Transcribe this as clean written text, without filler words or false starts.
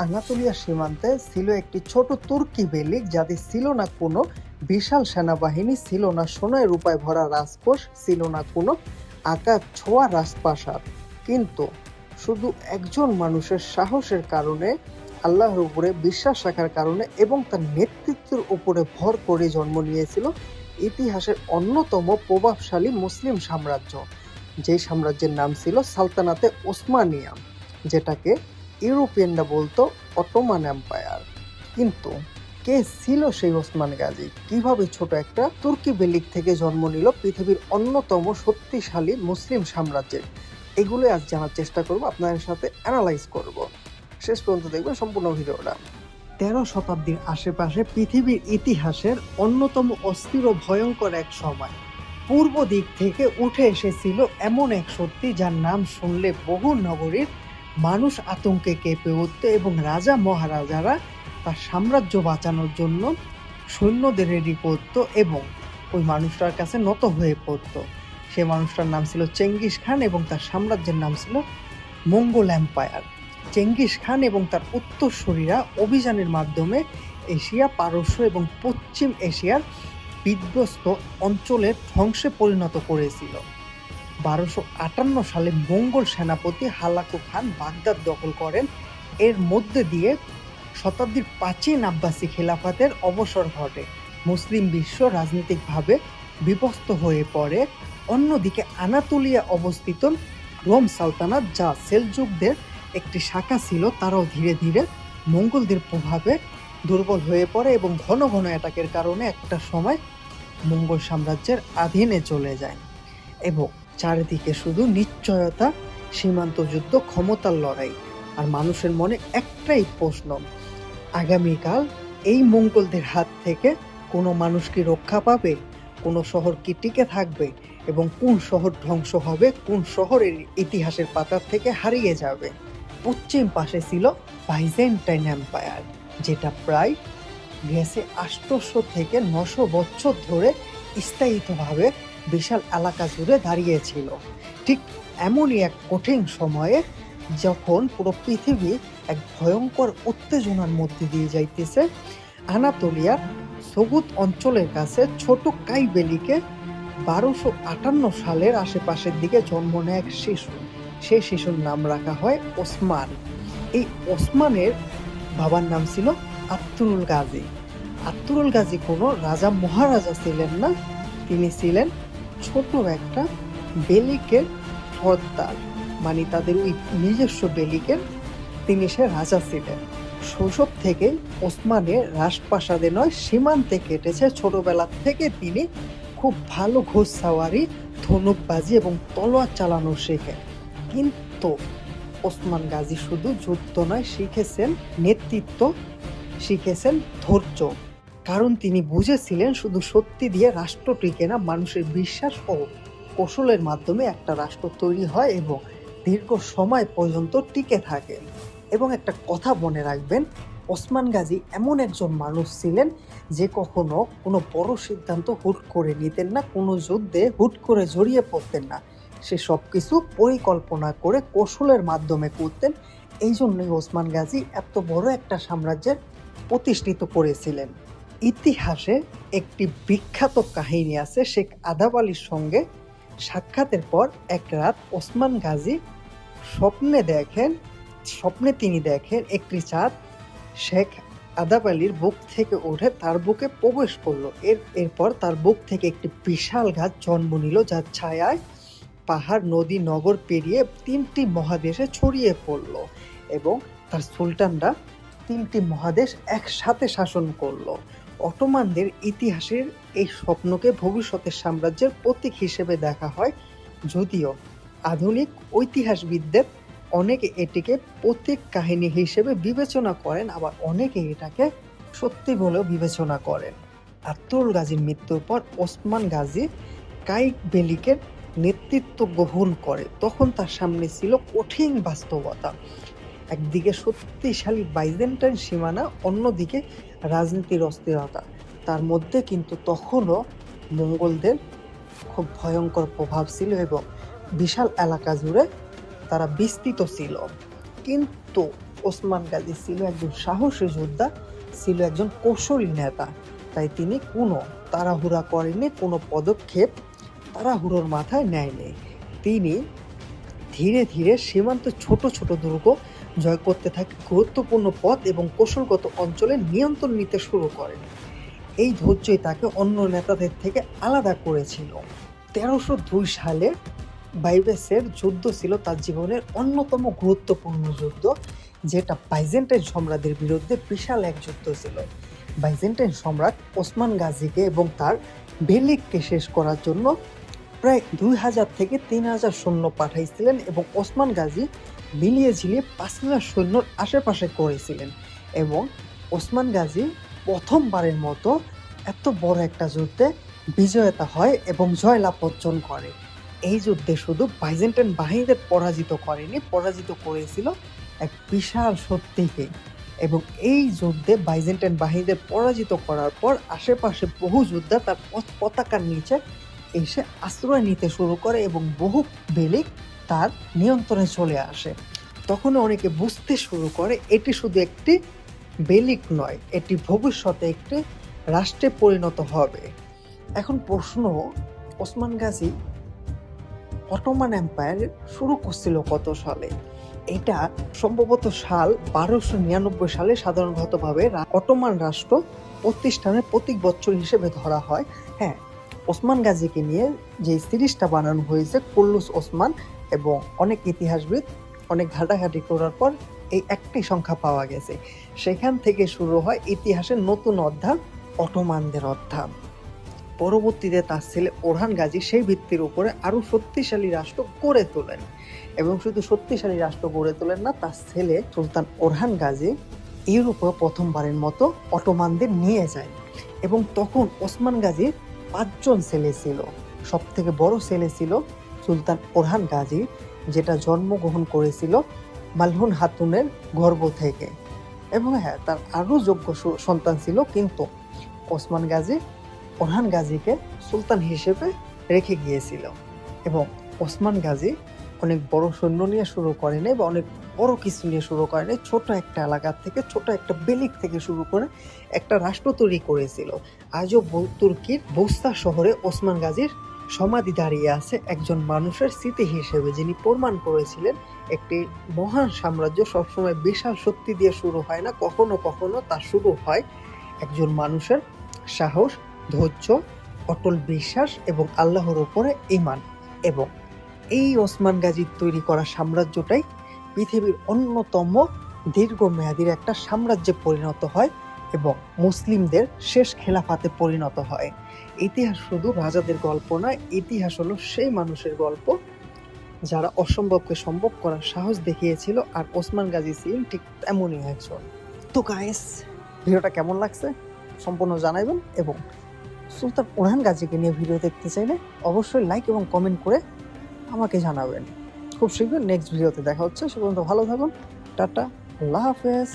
Anatolia সীমান্তে ছিল একটি ছোট তুর্কি বেলিক, যাদের ছিল না কোনো বিশাল সেনাবাহিনী, ছিল না সোনায় রূপায় ভরা রাজকোষ, ছিল না কোনো আকাশ ছোঁয়া রাজপ্রাসাদ। কিন্তু শুধু একজন মানুষের সাহসের কারণে, আল্লাহর উপরে বিশ্বাস রাখার কারণে এবং তার নেতৃত্বের উপরে ভর করে জন্ম নিয়েছিল ইতিহাসের অন্যতম প্রভাবশালী মুসলিম সাম্রাজ্য, যে সাম্রাজ্যের নাম ছিল সালতানাতে ওসমানিয়া, যেটাকে ইউরোপিয়ানরা বলতো অটোমান এম্পায়ার। কিন্তু কে ছিল সেই ওসমান গাজী? কিভাবে ছোট একটা তুর্কি বেলিক থেকে জন্ম নিল পৃথিবীর অন্যতম শক্তিশালী মুসলিম সাম্রাজ্যের? এগুলো আজ জানার চেষ্টা করব, আপনাদের সাথে অ্যানালাইজ করব। শেষ পর্যন্ত দেখবেন সম্পূর্ণ ভিডিওটা। 13 শতাব্দীর আশেপাশে পৃথিবীর ইতিহাসের অন্যতম অস্থির ও ভয়ঙ্কর এক সময় পূর্ব দিক থেকে উঠে এসেছিল এমন এক শক্তি, যার নাম শুনলে বহু নগরীর মানুষ আতঙ্কে কেঁপে উঠত এবং রাজা মহারাজারা তার সাম্রাজ্য বাঁচানোর জন্য সৈন্যদের রেডি করত এবং ওই মানুষটার কাছে নত হয়ে পড়ত। সে মানুষটার নাম ছিল চেঙ্গিস খান এবং তার সাম্রাজ্যের নাম ছিল মঙ্গল এম্পায়ার। চেঙ্গিস খান এবং তার উত্তরসূরিরা অভিযানের মাধ্যমে এশিয়া, পারস্য এবং পশ্চিম এশিয়ার বিধ্বস্ত অঞ্চলের ধ্বংসে পরিণত করেছিল। 1258 সালে মঙ্গল সেনাপতি হালাকু খান বাগদাদ দখল করেন। এর মধ্যে দিয়ে শতাব্দীর প্রাচীন আব্বাসি খিলাফতের অবসর ঘটে। মুসলিম বিশ্ব রাজনৈতিকভাবে বিভক্ত হয়ে পড়ে। অন্যদিকে আনাতোলিয়া অবস্থিত রোম সালতানাত, যা সেলজুকদের একটি শাখা ছিল, তারাও ধীরে ধীরে মঙ্গলদের প্রভাবে দুর্বল হয়ে পড়ে এবং ঘন ঘন অ্যাটাকের কারণে একটা সময় মঙ্গল সাম্রাজ্যের অধীনে চলে যায়। এবং চারিদিকে শুধু নিশ্চয়তা, সীমান্ত যুদ্ধ, ক্ষমতার লড়াই। আর মানুষের মনে একটাই প্রশ্ন, আগামীকাল এই মঙ্গলদের হাত থেকে কোনো মানুষ কি রক্ষা পাবে? কোনো শহর কি টিকে থাকবে? এবং কোন শহর ধ্বংস হবে? কোন শহরের ইতিহাসের পাতার থেকে হারিয়ে যাবে? পশ্চিম পাশে ছিল বাইজেন্টাইন এম্পায়ার, যেটা প্রায় গেছে 800 থেকে 900 বছর ধরে স্থায়িতভাবে বিশাল এলাকা জুড়ে দাঁড়িয়েছিল। ঠিক এমনই এক কঠিন সময়ে, যখন পুরো পৃথিবী এক ভয়ঙ্কর উত্তেজনার মধ্যে দিয়ে যাইতেছে, আনাতোলিয়ার সগুত অঞ্চলের কাছে ছোট কাইবেলিকে 1258 সালের আশেপাশের দিকে জন্ম নেয় এক শিশু। সেই শিশুর নাম রাখা হয় ওসমান। এই ওসমানের বাবার নাম ছিল আত্তুরুল গাজী। আত্তুরুল গাজী কোনো রাজা মহারাজা ছিলেন না, তিনি ছিলেন ছোট একটা বেলিকের সর্দার, মানে তাদের ওই নিজস্ব বেলিকের তিনি সে রাজা ছিলেন। শৈশব থেকে ওসমানের রাজপ্রাসাদে নয়, সীমান্তে কেটেছে। ছোটবেলা থেকে তিনি খুব ভালো ঘোড়সাওয়ারি, ধনুকবাজি এবং তলোয়ার চালানো শেখেন। কিন্তু ওসমান গাজী শুধু যুদ্ধ নয়, শিখেছেন নেতৃত্ব, শিখেছেন ধৈর্য। কারণ তিনি বুঝেছিলেন শুধু সত্যি দিয়ে রাষ্ট্র টিকে না, মানুষের বিশ্বাস ও কৌশলের মাধ্যমে একটা রাষ্ট্র তৈরি হয় এবং দীর্ঘ সময় পর্যন্ত টিকে থাকে। এবং একটা কথা মনে রাখবেন, ওসমান গাজী এমন একজন মানুষ ছিলেন যে কখনো কোনো বড় সিদ্ধান্ত হুট করে নিতেন না, কোনো যুদ্ধে হুট করে জড়িয়ে পড়তেন না। সে সব কিছু পরিকল্পনা করে কৌশলের মাধ্যমে করতেন। এই জন্যই ওসমান গাজী এত বড় একটা সাম্রাজ্যের প্রতিষ্ঠিত করেছিলেন। ইতিহাসে একটি বিখ্যাত কাহিনী আছে। শেখ আদাব আলীর সঙ্গে সাক্ষাতের পর এক রাত ওসমান গাজী স্বপ্নে তিনি দেখেন একটি চাঁদ শেখ আদাব আলীর বুক থেকে উঠে তার বুকে প্রবেশ করলো। এরপর তার বুক থেকে একটি বিশাল গাছ জন্ম নিল, যার ছায়ায় পাহাড়, নদী, নগর পেরিয়ে 3টি মহাদেশে ছড়িয়ে পড়ল এবং তার সুলতানরা 3টি মহাদেশ একসাথে শাসন করলো। অটোমানদের ইতিহাসের এই স্বপ্নকে ভবিষ্যতের সাম্রাজ্যের প্রতীক হিসেবে দেখা হয়, যদিও আধুনিক ঐতিহাসবিদদের অনেকে এটিকে প্রতীক কাহিনী হিসেবে বিবেচনা করেন, আবার অনেকে এটাকে সত্যি বলেও বিবেচনা করেন। আত্তুরুল গাজীর মৃত্যুর পর ওসমান গাজী কাইবেলিকের নেতৃত্ব গ্রহণ করে। তখন তার সামনে ছিল কঠিন বাস্তবতা, একদিকে শক্তিশালী বাইজেন্টাইন সীমানা, অন্যদিকে রাজনীতির অস্থিরতা। তার মধ্যে কিন্তু তখনও মঙ্গলদের খুব ভয়ঙ্কর প্রভাব ছিল এবং বিশাল এলাকা জুড়ে তারা বিস্তৃত ছিল। কিন্তু ওসমান গাজী ছিল একজন সাহসী যোদ্ধা, ছিল একজন কৌশলী নেতা। তাই তিনি কোনো তাড়াহুড়া করেনি, কোনো পদক্ষেপ তাড়াহুড়োর মাথায় নেয়নি। তিনি ধীরে ধীরে সীমান্ত ছোট ছোট দুর্গ জয় করতে থাকে, গুরুত্বপূর্ণ পথ এবং কৌশলগত অঞ্চলে নিয়ন্ত্রণ নিতে শুরু করেন। এই ধৈর্যই তাকে অন্য নেতাদের থেকে আলাদা করেছিল। 1302 সালে বাইবেসের যুদ্ধ ছিল তার জীবনের অন্যতম গুরুত্বপূর্ণ যুদ্ধ, যেটা বাইজেন্টাইন সম্রাটদের বিরুদ্ধে বিশাল এক যুদ্ধ ছিল। বাইজেন্টাইন সম্রাট ওসমান গাজীকে এবং তার বেলিককে শেষ করার জন্য প্রায় 2000 থেকে 3000 সৈন্য পাঠাইছিলেন এবং ওসমান গাজী মিলিয়ে ঝিলিয়ে 5000 সৈন্যর আশেপাশে করেছিলেন। এবং ওসমান গাজী প্রথমবারের মতো এত বড় একটা যুদ্ধে বিজয়তা হয় এবং জয়লাভ অর্জন করে। এই যুদ্ধে শুধু বাইজেন্টাইন বাহিনীদের পরাজিত করেনি, পরাজিত করেছিল এক বিশাল শক্তিকে। এবং এই যুদ্ধে বাইজেন্টাইন বাহিনীদের পরাজিত করার পর আশেপাশে বহু যোদ্ধা তার পতাকার নিচে এসে আশ্রয় নিতে শুরু করে এবং বহু বেলিক তার নিয়ন্ত্রণে চলে আসে। তখন অনেকে বুঝতে শুরু করে এটি শুধু একটি বেলিক নয়, এটি ভবিষ্যতে একটি রাষ্ট্রে পরিণত হবে। এখন প্রশ্ন, ওসমান গাজী অটোমান এম্পায়ার শুরু করছিল কত সালে? এটা সম্ভবত সাল 1299 সালে সাধারণভাবে অটোমান রাষ্ট্র প্রতিষ্ঠানের প্রতীক বছর হিসেবে ধরা হয়। হ্যাঁ, ওসমান গাজীকে নিয়ে যে সিরিজটা বানানো হয়েছে কুল্লুস ওসমান, এবং অনেক ইতিহাসবিদ অনেক ঘাটাঘাটি করার পর এই একটি সংখ্যা পাওয়া গেছে। সেখান থেকে শুরু হয় ইতিহাসের নতুন অধ্যায়, অটোমানদের অধ্যায়। পরবর্তীতে তার ছেলে ওরহান গাজী সেই ভিত্তির উপরে আরো শক্তিশালী রাষ্ট্র গড়ে তোলেন। এবং শুধু শক্তিশালী রাষ্ট্র গড়ে তোলেন না, তার ছেলে সুলতান ওরহান গাজী ইউরোপে প্রথমবারের মতো অটোমানদের নিয়ে যায়। এবং তখন ওসমান গাজীর 5 জন ছেলে ছিল। সব থেকে বড় ছেলে ছিল সুলতান ওরহান গাজী, যেটা জন্মগ্রহণ করেছিল মালহুন হাতুনের গর্ভ থেকে। এবং হ্যাঁ, তার আরো যোগ্য সন্তান ছিল, কিন্তু ওসমান গাজী ওরহান গাজীকে সুলতান হিসেবে রেখে গিয়েছিল। এবং ওসমান গাজী অনেক বড় সৈন্য নিয়ে শুরু করেনি বা অনেক বড় কিছু নিয়ে শুরু করেনি, ছোট একটা এলাকা থেকে, ছোট একটা বেলিক থেকে শুরু করে একটা রাষ্ট্র তৈরি করেছিল। আজও তুর্কির বুস্তা শহরে ওসমান গাজীর সমাধি দাঁড়িয়ে আছে একজন মানুষের স্মৃতি হিসেবে, যিনি প্রমাণ করেছিলেন একটি মহান সাম্রাজ্য সবসময় বিশাল শক্তি দিয়ে শুরু হয় না, কখনো কখনো তা শুরু হয় একজন মানুষের সাহস, ধৈর্য, অটল বিশ্বাস এবং আল্লাহর উপরে ঈমান। এবং এই ওসমান গাজীর তৈরি করা সাম্রাজ্যটাই পৃথিবীর অন্যতম দীর্ঘমেয়াদীর একটা সাম্রাজ্যে পরিণত হয় এবং মুসলিমদের শেষ খেলাফাতে পরিণত হয়। ইতিহাস শুধু রাজাদের গল্প নয়, ইতিহাস হলো সেই মানুষের গল্প যারা অসম্ভবকে সম্ভব করার সাহস দেখিয়েছিল, আর ওসমান গাজী ছিলেন ঠিক তেমনই একজন। তো গাইস, ভিডিওটা কেমন লাগছে সম্পূর্ণ জানাবেন, এবং সুলতান ওরহান গাজীকে নিয়ে ভিডিও দেখতে চাইলে অবশ্যই লাইক এবং কমেন্ট করে আমাকে জানাবেন। খুব শীঘ্রই নেক্সট ভিডিওতে দেখা হচ্ছে। সে পর্যন্ত ভালো থাকুন, টাটা, আল্লাহ হাফেজ।